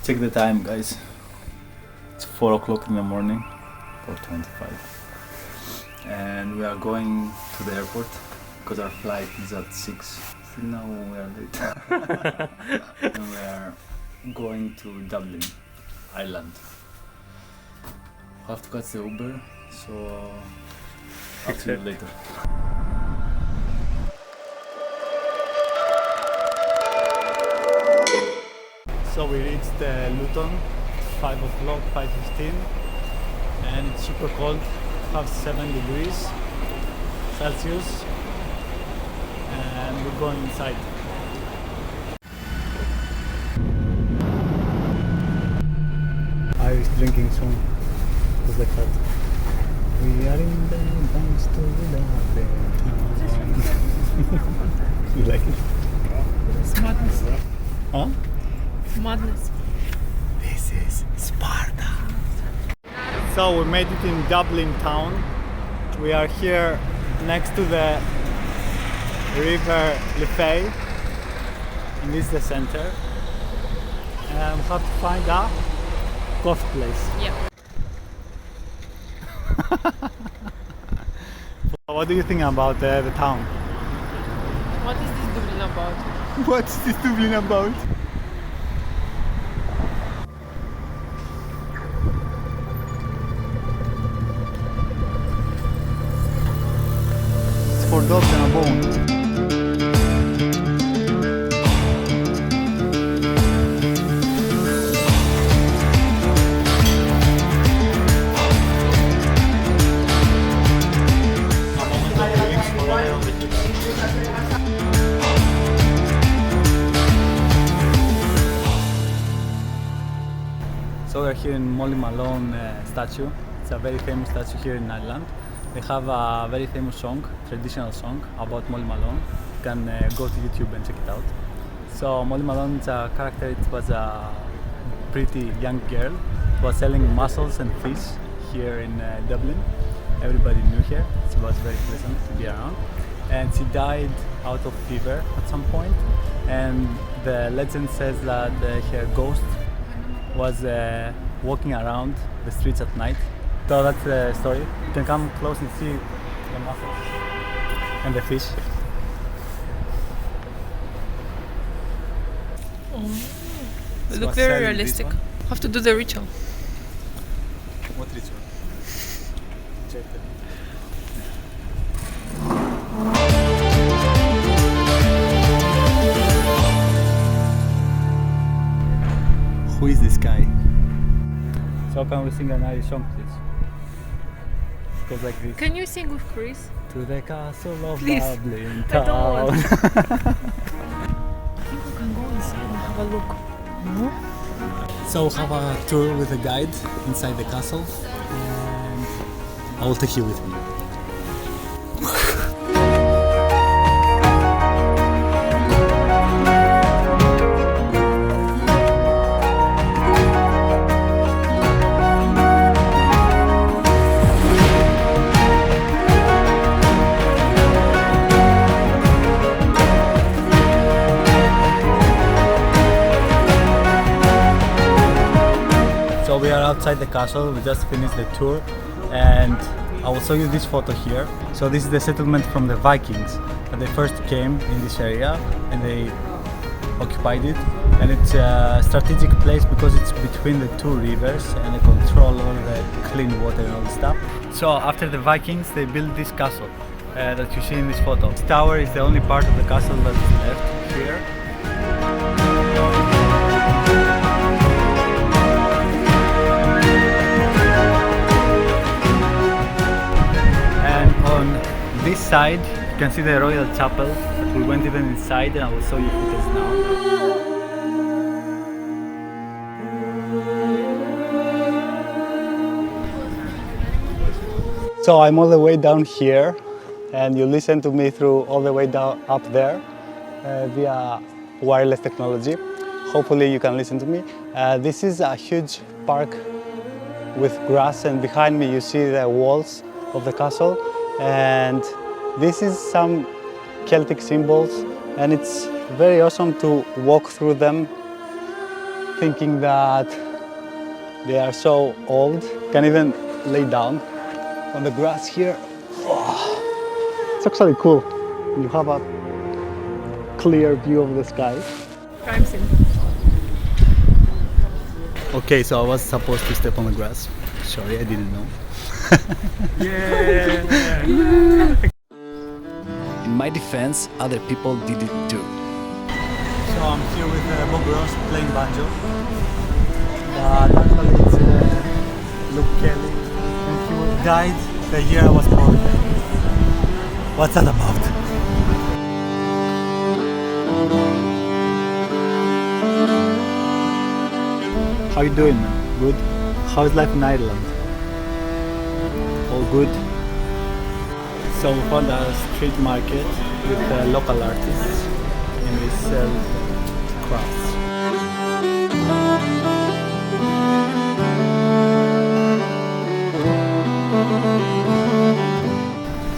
Check the time, guys. It's 4 o'clock in the morning, 4:25, and we are going to the airport because our flight is at 6. Still now we are late. And we are going to Dublin, Ireland. Have to catch the Uber, so I'll see you later. So we reached Luton, 5 o'clock, 5:15, and it's super cold, have 7 degrees Celsius, and we're going inside. Irish drinking song, just like that. We are in the dance to Dublin Town. You like it? It's madness. Huh? Madness. This is Sparta. So we made it in Dublin Town. We are here next to the river Liffey, and this is the center. And we have to find a golf place. Yeah. What do you think about the town? What is this Dublin about? What's this Dublin about? For dogs and a bone. So we're here in Malone statue. It's a very famous statue here in Ireland. They have a very famous song, traditional song about Molly Malone. You can go to YouTube and check it out. So Molly Malone is a character. It was a pretty young girl who was selling mussels and fish here in Dublin. Everybody knew her. She was very pleasant to be around. And she died out of fever at some point. And the legend says that her ghost was walking around the streets at night. So that's the story. You can come close and see the mussels and the fish. They look very realistic. Have to do the ritual. What ritual? Check it. Who is this guy? So can we sing an Irish song, please? It goes like this. Can you sing with Chris? To the castle of Please. Dublin I don't Town. want. I think we can go inside and have a look. So we'll have a tour with a guide inside the castle, and I will take you with me. So we are outside the castle, we just finished the tour, and I will show you this photo here. So this is the settlement from the Vikings, that they first came in this area and they occupied it, and it's a strategic place because it's between the two rivers and they control all the clean water and all the stuff. So after the Vikings they built this castle that you see in this photo. This tower is the only part of the castle that is left here. This side, you can see the Royal Chapel, but we went even inside and I will show you footage now. So I'm all the way down here and you listen to me through all the way down up there via wireless technology. Hopefully you can listen to me. This is a huge park with grass, and behind me you see the walls of the castle, and this is some Celtic symbols, and it's very awesome to walk through them. thinking that they are so old, can even lay down on the grass here. Oh, it's actually cool. You have a clear view of the sky. Crime scene. Okay, so I was supposed to step on the grass. Sorry, I didn't know. Yeah! In my defense, other people did it too. So I'm here with Bob Ross playing banjo. But actually it's Luke Kelly, and he died the year I was born. What's that about? How you doing, man? Good? How's life in Ireland? All good? So we found a street market with local artists and they sell crafts.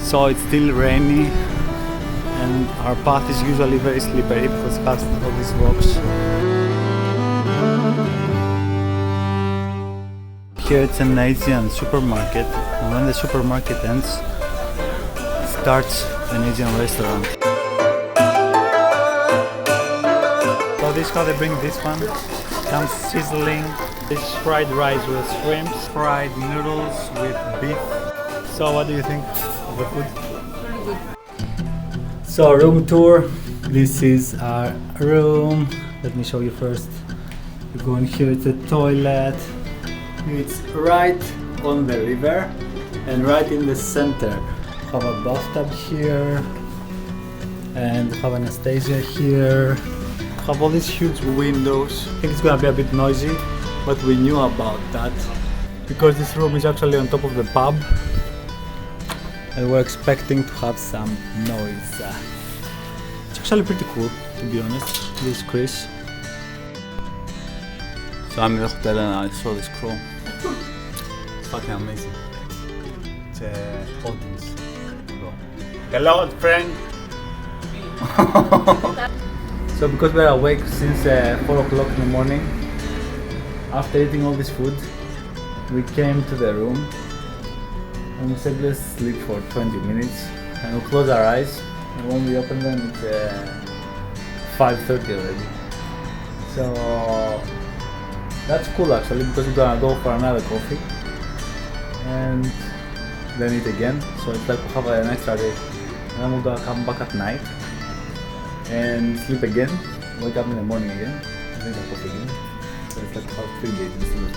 So it's still rainy and our path is usually very slippery because it has all these rocks. Here it's an Asian supermarket, and when the supermarket ends, starts an Asian restaurant. So this is how they bring this one. Comes sizzling. This is fried rice with shrimps, fried noodles with beef. So what do you think of the food? Very good. So room tour. This is our room. Let me show you first. You go in here, it's a toilet. It's right on the river and right in the center. Have a bathtub here and have Anastasia here. Have all these huge windows. I think it's gonna be a bit noisy, but we knew about that because this room is actually on top of the pub and we're expecting to have some noise. It's actually pretty cool, to be honest. This is Chris. So I'm in the hotel and I saw this crow. It's fucking amazing. It's a audience crow. Hello, friend! So because we're awake since 4 o'clock in the morning, after eating all this food, we came to the room and we said let's sleep for 20 minutes and we close our eyes and when we open them it's 5:30 already. So that's cool actually because we're gonna go for another coffee and then eat again. So it's like we have an extra day. And then we're gonna come back at night and sleep again, wake up in the morning again, and drink a coffee again. So it's like about 3 days instead of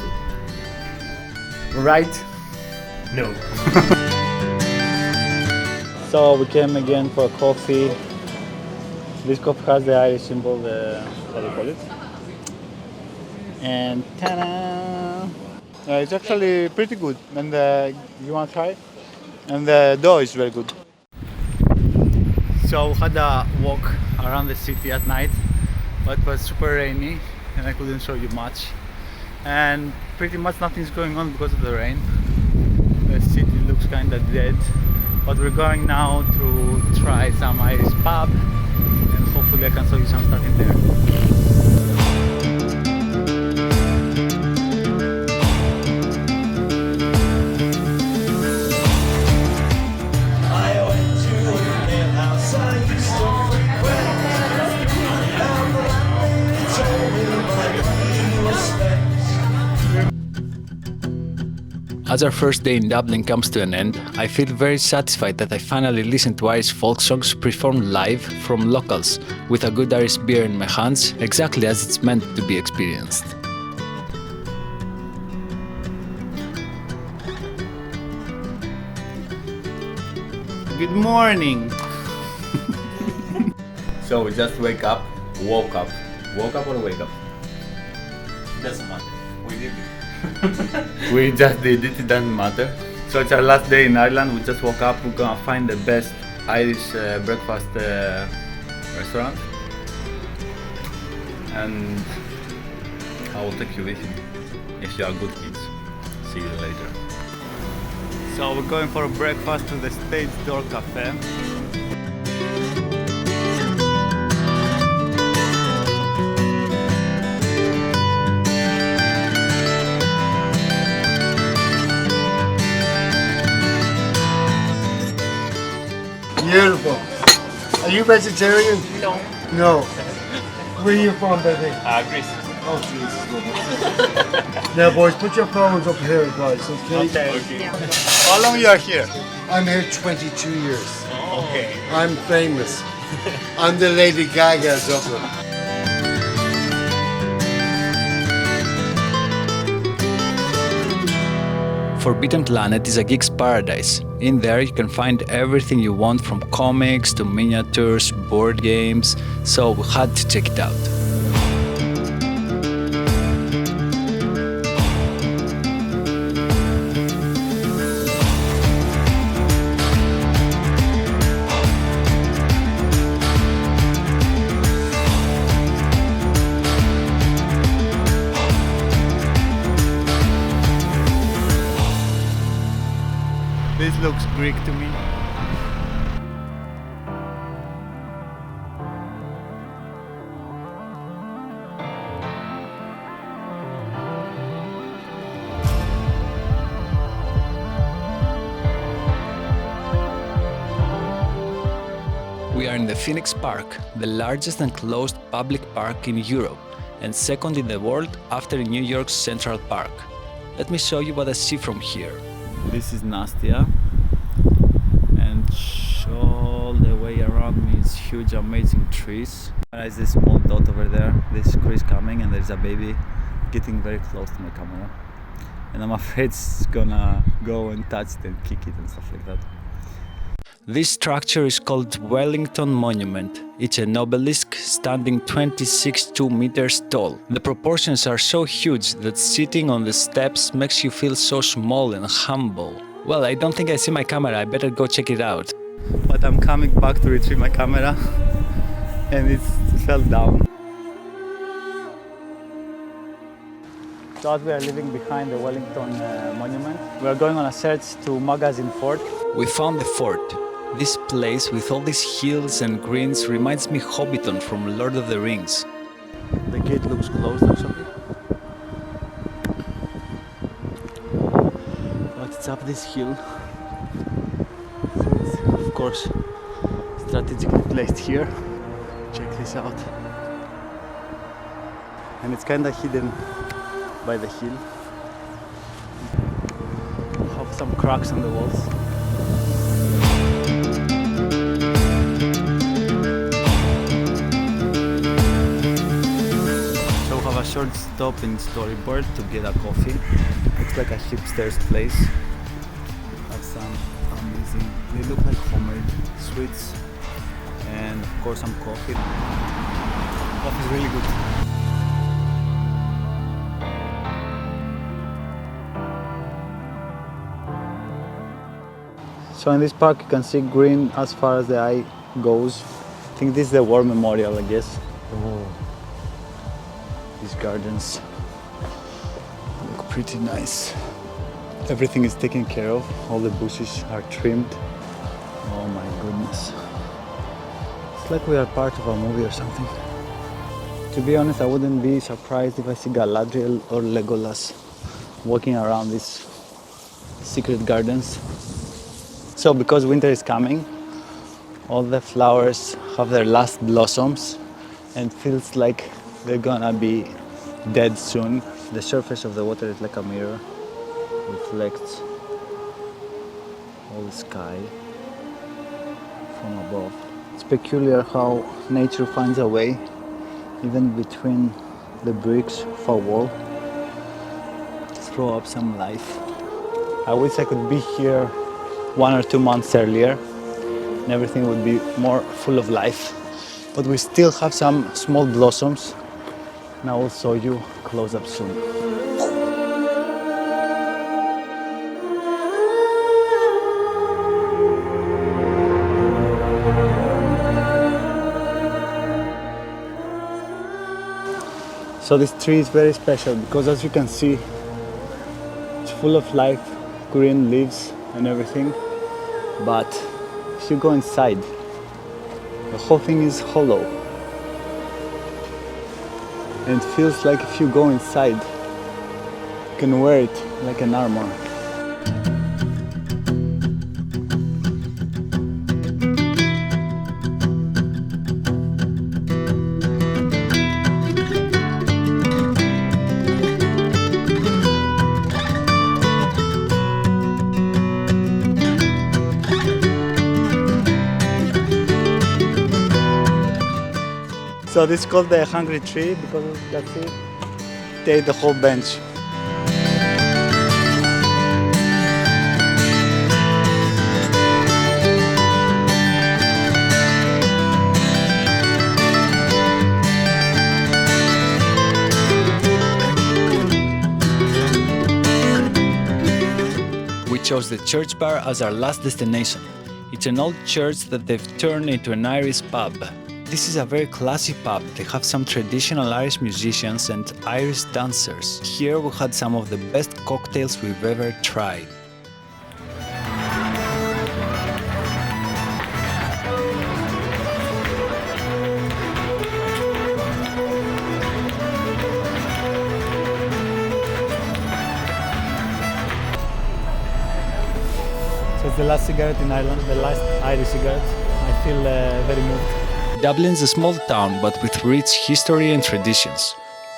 2. Right? No. So we came again for a coffee. This coffee has the Irish symbol, the what do you call it? And ta-da! It's actually pretty good, and you want to try? And the dough is very good. So we had a walk around the city at night, but it was super rainy and I couldn't show you much. And pretty much nothing's going on because of the rain. The city looks kinda dead, but we're going now to try some Irish pub and hopefully I can show you some stuff in there. As our first day in Dublin comes to an end, I feel very satisfied that I finally listened to Irish folk songs performed live from locals, with a good Irish beer in my hands, exactly as it's meant to be experienced. Good morning! So we just woke up or wake up? Doesn't matter. We did it. We just did it, it doesn't matter. So it's our last day in Ireland, we just woke up, we're gonna find the best Irish breakfast restaurant and I will take you with me if you are good kids. See you later. So we're going for a breakfast to the Stage Door Cafe. Beautiful. Are you vegetarian? No. No. Where are you from, baby? Greece. Oh, Jesus. Now, boys, put your phones up here, guys, okay? How long you are here? I'm here 22 years. Okay. I'm famous. I'm the Lady Gaga of Dublin. Forbidden Planet is a geek's paradise. In there you can find everything you want from comics to miniatures, board games, so we had to check it out. This looks Greek to me. We are in the Phoenix Park, the largest enclosed public park in Europe and second in the world after New York's Central Park. Let me show you what I see from here. This is Anastasia, and all the way around me is huge, amazing trees. There is this small dot over there. This crew is coming, and there's a baby getting very close to my camera, and I'm afraid it's gonna go and touch it and kick it and stuff like that. This structure is called Wellington Monument. It's an obelisk standing 26.2 meters tall. The proportions are so huge that sitting on the steps makes you feel so small and humble. Well, I don't think I see my camera, I better go check it out. But I'm coming back to retrieve my camera, and it fell down. So as we are leaving behind the Wellington Monument, we are going on a search to Magazine Fort. We found the fort. This place with all these hills and greens reminds me Hobbiton from Lord of the Rings. The gate looks closed actually. But it's up this hill. So it's of course strategically placed here. Check this out. And it's kinda hidden by the hill. Have some cracks on the walls. A short stop in Storyboard to get a coffee. It's like a hipster's place. Have some amazing, they look like homemade sweets, and of course some coffee. Coffee is really good. So in this park you can see green as far as the eye goes. I think this is the war memorial, I guess. These gardens look pretty nice. Everything is taken care of. All the bushes are trimmed. Oh my goodness. It's like we are part of a movie or something. To be honest, I wouldn't be surprised if I see Galadriel or Legolas walking around these secret gardens. So because winter is coming, all the flowers have their last blossoms and feels like they're gonna be dead soon. The surface of the water is like a mirror, reflects all the sky from above. It's peculiar how nature finds a way, even between the bricks of a wall, to throw up some life. I wish I could be here 1 or 2 months earlier, and everything would be more full of life. But we still have some small blossoms, and I will show you close up soon. So this tree is very special because, as you can see, it's full of life, green leaves and everything. But if you go inside, the whole thing is hollow. And it feels like if you go inside, you can wear it like an armor. So this is called the hungry tree because that's it. They ate the whole bench. We chose the church bar as our last destination. It's an old church that they've turned into an Irish pub. This is a very classy pub. They have some traditional Irish musicians and Irish dancers. Here we had some of the best cocktails we've ever tried. So it's the last cigarette in Ireland, the last Irish cigarette. I feel very moved. Dublin's a small town but with rich history and traditions.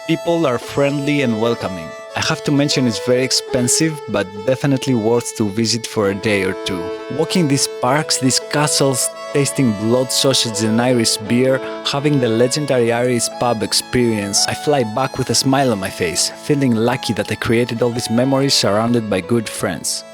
People are friendly and welcoming. I have to mention it's very expensive but definitely worth to visit for a day or two. Walking these parks, these castles, tasting blood sausage and Irish beer, having the legendary Irish pub experience, I fly back with a smile on my face, feeling lucky that I created all these memories surrounded by good friends.